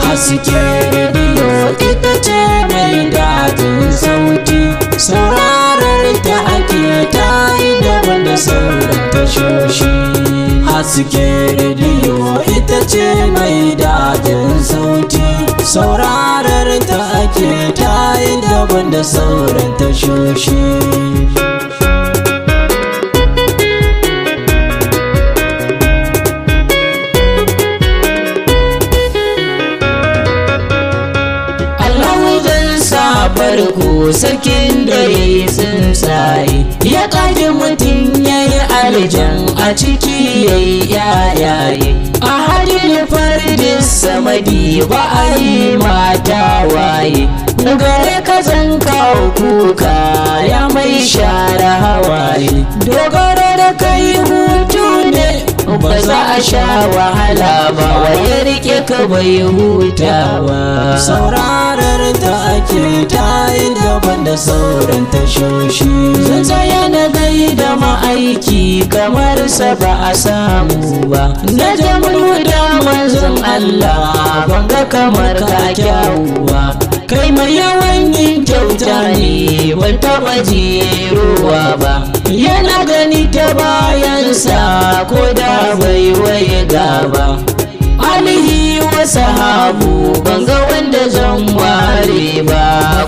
Haske rediyo ita ce mai daɗin sauti, saurarar ta ake tayi daban da sauran tashoshi. Haske rediyo ita ce mai daɗin sauti, saurarar ta ake tayi daban da sauran tashoshi. Farko sarkin da ya yi tsuntsaye, ya ƙage mutum ya yi aljan a ciki ya yi yayaye. A hadin fardin samadi ba a yi mata waye, gare ka zan kawo kuka ya mai share hawaye. Dogara da kai hutu ne ba za a sha wahala ba, waye rike ka bai huta ba. Saurarar ta ake tayi daban da sauran tashoshi. Zan tsaya na gaida ma'aiki kamar sa ba a samu ba, na jamu da manzon Allah ban ga kamar ka kyawuwa. Kai mai yawan yin kyauta ne ban taɓa jerowa ba, yana gani ta bayansa ko da bai waye gaba. Alihi wa sahabu ban ga wanda zan ware ba,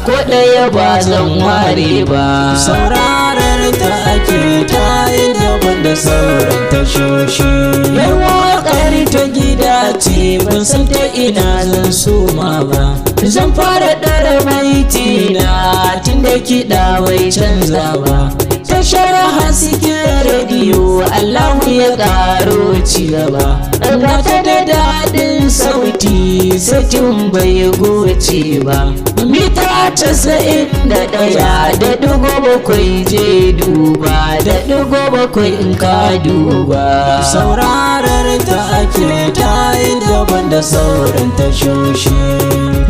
ko ɗaya ba zan ware ba. Saurarar ta ake tayi daban da sauran tashoshi. Yar waƙar ta gida ce ban san ta ina zan soma ba, zan fara ɗara baiti na tun da kiɗa bai canza ba. Tashar haske rediyo Allahu ya ƙaro ci gaba, gata da daɗin sauti satin bai goce ba. Mita 91.7 je duba da .7 in ka duba. Saurarar ta ake tayi daban da sauran tashoshi.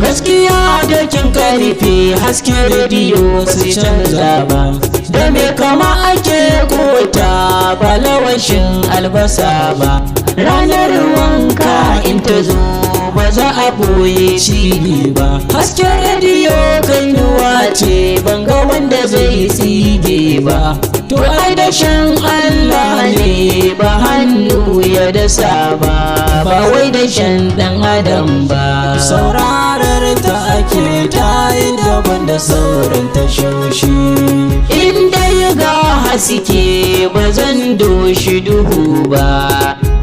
Gaskiya dokin karfe haske rediyo su canza ba, da me kama ake kota ba lawashin albasa ba. Ranar wanka in ta zo ba za a boye cibi ba. Hasken rediyo kainuwa ce ban ga wanda zai tsige ba, to ai da shan Allah ne ba hannu ya dasa ba, ba wai da shan dan adam ba. Saurarar ta ake tayi daban da sauran tashoshi. Inda ya ga haske ba zan doshi duhu ba,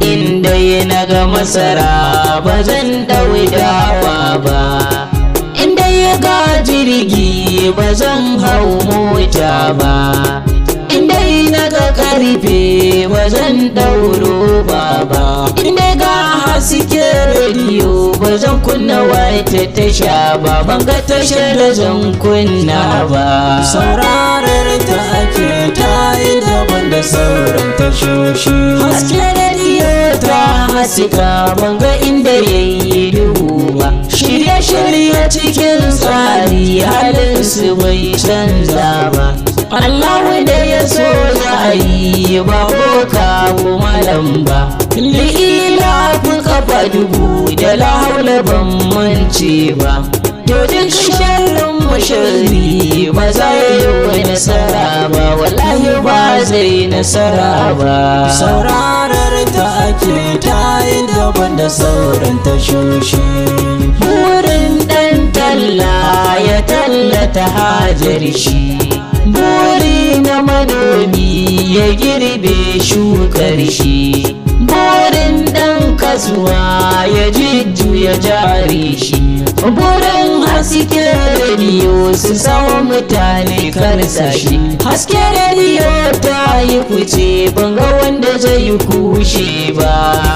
inda ya naga masara ba zan ɗaui dawa ba, inda ya ga jirgi ba zan hau mota ba, inda ya naga karfe ba zan ɗauro ba, inda ga haske rediyo ba zan kunna wata tasha ba, ban ga tashar da zan kunna ba. Saurarar ta ake tayi daban da sauran tashoshi. Haske rediyo ta haska ban ga inda yayi duhu ba, shirye-shirye cikin tsari halin su bai canza ba. Allah da ya so za a yi ba boka ko malam ba, li'ila fi kafa dubu da la haula ban mance ba. To duk sharrin mashari ba za yi wa nasara ba, wallahi ba zai nasara ba. Saurarar ta ake tayi daban da sauran tashoshi. Burin ɗan talla ya tallata hajar shi, buri na manomi ya girbe shukar shi, burin ɗan kasuwa ya jujjuya jari shi, burin haske rediyo su samu mutane karsashi. Haske rediyo ta yi kuce ban ga wanda zai kushe ba,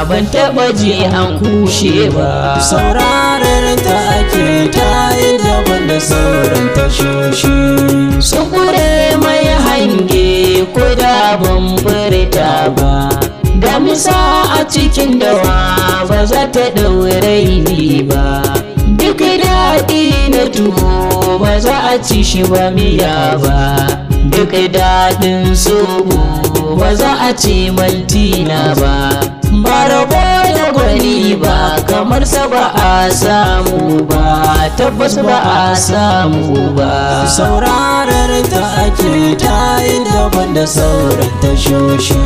ban taɓa ji an kushe ba. Saurarar ta ake tayi daban da sauran tashoshi. Sun kure mai hange ko da cikin dawa ba za ta ɗaure ni ba. Duk daɗi na tuwo ba za a ci shi ba miya ba. Duk daɗin sobo ba za a ci maltina ba. Ba rabo da gwani ba kamar sa ba a samu ba, tabbas ba a samu ba. Saurarar ta ake ta yi daban da sauran tashoshi.